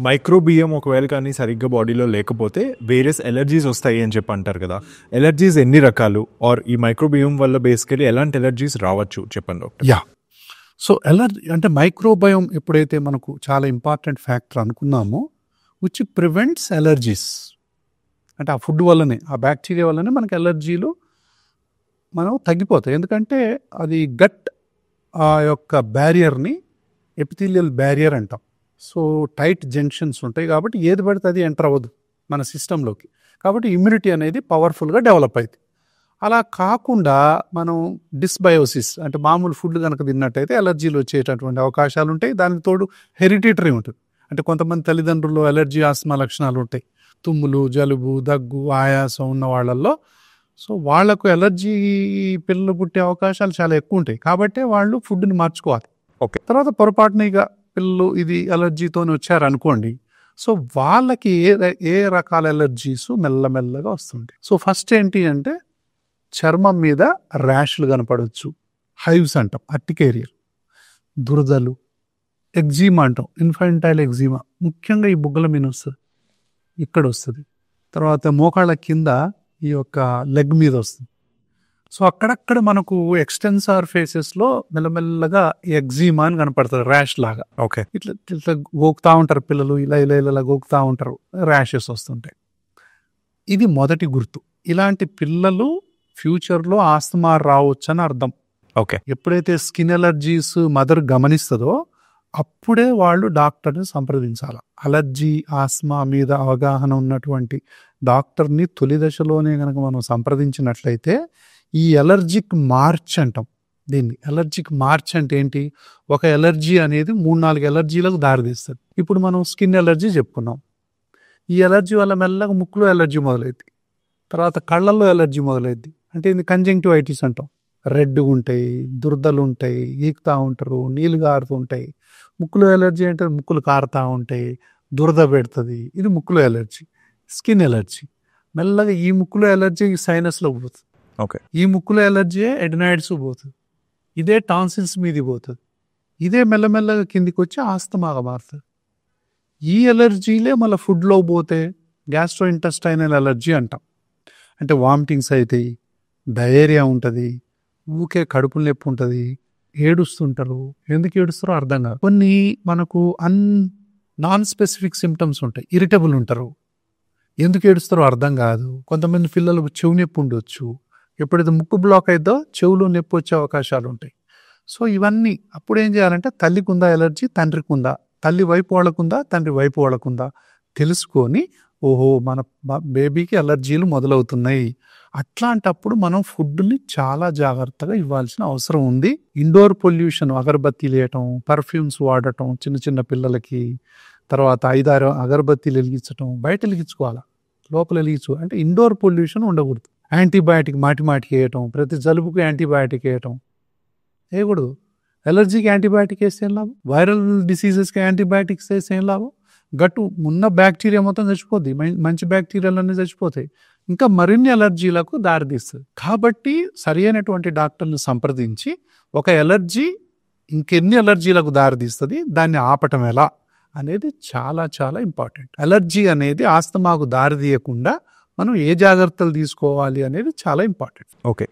మైక్రోబియం ఒకవేళ కానీ సరిగ్గా బాడీలో లేకపోతే వేరియస్ ఎలర్జీస్ వస్తాయి అని చెప్పి అంటారు కదా. ఎలర్జీస్ ఎన్ని రకాలు, ఆర్ ఈ మైక్రోబియం వల్ల బేసికలీ ఎలాంటి ఎలర్జీస్ రావచ్చు చెప్పండి డాక్టర్. యా, సో ఎలర్జీ అంటే మైక్రోబయోమ్ ఎప్పుడైతే మనకు చాలా ఇంపార్టెంట్ ఫ్యాక్టర్ అనుకున్నామో విచ్ ప్రివెంట్స్ ఎలర్జీస్, అంటే ఆ ఫుడ్ వల్లనే, ఆ బ్యాక్టీరియా వల్లనే మనకు ఎలర్జీలు మనం తగ్గిపోతాయి. ఎందుకంటే అది గట్ ఆ యొక్క బ్యారియర్ని ఎపిథీలియల్ బ్యారియర్ అంటాం. సో టైట్ జంక్షన్స్ ఉంటాయి కాబట్టి ఏది పడితే అది ఎంటర్ అవ్వదు మన సిస్టంలోకి. కాబట్టి ఇమ్యూనిటీ అనేది పవర్ఫుల్గా డెవలప్ అవుతుంది. అలా కాకుండా మనం డిస్బయోసిస్ అంటే మామూలు ఫుడ్ కనుక తిన్నట్టయితే ఎలర్జీలు వచ్చేటటువంటి అవకాశాలు ఉంటాయి. దానికి తోడు హెరిడిటరీ ఉంటుంది. అంటే కొంతమంది తల్లిదండ్రుల్లో ఎలర్జీ ఆస్మా లక్షణాలు ఉంటాయి, తుమ్ములు, జలుబు, దగ్గు, ఆయాసం ఉన్న వాళ్ళల్లో. సో వాళ్లకు ఎలర్జీ పిల్లలు పుట్టే అవకాశాలు చాలా ఎక్కువ ఉంటాయి. కాబట్టి వాళ్ళు ఫుడ్ని మార్చుకోవాలి. ఓకే. తర్వాత పొరపాటునిగా పిల్లలు ఇది ఎలర్జీతోనే వచ్చారనుకోండి, సో వాళ్ళకి ఏ రకాల ఎలర్జీస్ మెల్లమెల్లగా వస్తుంటాయి. సో ఫస్ట్ ఏంటి అంటే చర్మం మీద ర్యాష్లు కనపడవచ్చు, హైవ్స్ అంటాం, అర్టికేరియల్, దురదలు, ఎగ్జీమా అంటాం, ఇన్ఫాంటైల్ ఎగ్జీమా, ముఖ్యంగా ఈ బుగ్గల మీద వస్తుంది, ఇక్కడ వస్తుంది. తర్వాత మోకాళ్ళ కింద ఈ యొక్క లెగ్ మీద వస్తుంది. సో అక్కడక్కడ మనకు ఎక్స్టెన్సార్ ఫేసెస్లో మెల్లమెల్లగా ఎగ్జీమా అని కనపడుతుంది, ర్యాష్ లాగా. ఓకే. ఇట్లా ఇట్లా గోకుతూ ఉంటారు పిల్లలు, ఇలా గోకుతూ ఉంటారు, ర్యాషెస్ వస్తుంటాయి. ఇది మొదటి గుర్తు. ఇలాంటి పిల్లలు ఫ్యూచర్లో ఆస్తమా రావచ్చు అని అర్థం. ఓకే. ఎప్పుడైతే స్కిన్ ఎలర్జీస్ మదర్ గమనిస్తుందో అప్పుడే వాళ్ళు డాక్టర్ని సంప్రదించాలి. అలర్జీ, ఆస్మా మీద అవగాహన ఉన్నటువంటి డాక్టర్ని తొలి దశలోనే కనుక మనం సంప్రదించినట్లయితే ఈ ఎలర్జిక్ మార్చ్ అంటాం దీన్ని. ఎలర్జిక్ మార్చ్ అంటే ఏంటి? ఒక ఎలర్జీ అనేది 3-4 ఎలర్జీలకు దారితీస్తుంది. ఇప్పుడు మనం స్కిన్ ఎలర్జీ చెప్పుకున్నాం. ఈ ఎలర్జీ వల్ల మెల్లగా ముక్కులో ఎలర్జీ మొదలైంది, తర్వాత కళ్ళల్లో ఎలర్జీ మొదలైంది. అంటే ఇది కంజంక్టివైటిస్ అంటాం. రెడ్గా ఉంటాయి, దురదలు ఉంటాయి, ఈకుతూ ఉంటారు, నీళ్ళు కారుతూ ఉంటాయి. ముక్కులో ఎలర్జీ అంటే ముక్కులు కారుతూ ఉంటాయి, దురద పెడుతుంది. ఇది ముక్కులో ఎలర్జీ. స్కిన్ ఎలర్జీ మెల్లగా ఈ ముక్కులో ఎలర్జీ సైనస్లో పోతుంది. ఓకే. ఈ ముక్కులో ఎలర్జీ ఎడినాయిడ్స్ పోతుంది. ఇదే టాన్సిల్స్ మీది పోతుంది. ఇదే మెల్లమెల్లగా కిందికి వచ్చి ఆస్తమాగా మారుతుంది. ఈ ఎలర్జీలే మళ్ళీ ఫుడ్లో పోతే గ్యాస్ట్రో ఇంటెస్టైనల్ ఎలర్జీ అంటాం. అంటే వామిటింగ్స్ అవుతాయి, డయేరియా ఉంటుంది, ఊకే కడుపులు నొప్పి ఉంటుంది, ఏడుస్తుంటారు. ఎందుకు ఏడుస్తారో అర్థం కాదు. కొన్ని మనకు నాన్ స్పెసిఫిక్ సిమ్టమ్స్ ఉంటాయి. ఇరిటబుల్ ఉంటారు, ఎందుకు ఏడుస్తారో అర్థం కాదు. కొంతమంది పిల్లలు చెవు నొప్పి ఉండొచ్చు. ఎప్పుడైతే ముక్కు బ్లాక్ అయిద్దో చెవులో నొప్పి వచ్చే అవకాశాలు ఉంటాయి. సో ఇవన్నీ అప్పుడు ఏం చేయాలంటే తల్లికి ఉందా ఎలర్జీ, తండ్రికి ఉందా, తల్లి వైపు వాళ్ళకుందా, తండ్రి వైపు వాళ్ళకుందా తెలుసుకొని, ఓహో మన బేబీకి ఎలర్జీలు మొదలవుతున్నాయి, అట్లాంటప్పుడు మనం ఫుడ్ని చాలా జాగ్రత్తగా ఇవ్వాల్సిన అవసరం ఉంది. ఇండోర్ పొల్యూషన్, అగరబత్తీలు వేయటం, పర్ఫ్యూమ్స్ వాడటం చిన్న చిన్న పిల్లలకి, తర్వాత 5-6 అగరబత్తీలు వెలిగించటం, బయట వెలిగించుకోవాలా, లోపల అంటే ఇండోర్ పొల్యూషన్ ఉండకూడదు. యాంటీబయాటిక్ మాటికి వేయటం, ప్రతి జలుబుకు యాంటీబయాటిక్ వేయటం వేయకూడదు. ఎలర్జీకి యాంటీబయాటిక్ వేస్తే ఏం లాభం? వైరల్ డిసీజెస్కి యాంటీబయాటిక్స్ వేస్తే ఏం లాభం? గట్టు ఉన్న బ్యాక్టీరియా మొత్తం చచ్చిపోద్ది, మంచి బ్యాక్టీరియాలన్నీ చచ్చిపోతాయి, ఇంకా మరిన్ని ఎలర్జీలకు దారితీస్తుంది. కాబట్టి సరి అయినటువంటి డాక్టర్ని సంప్రదించి ఒక ఎలర్జీ ఇంకెన్ని ఎలర్జీలకు దారితీస్తుంది, దాన్ని ఆపటం ఎలా అనేది చాలా చాలా ఇంపార్టెంట్. ఎలర్జీ అనేది ఆస్తమాకు దారితీయకుండా మనం ఏ జాగ్రత్తలు తీసుకోవాలి అనేది చాలా ఇంపార్టెంట్. ఓకే.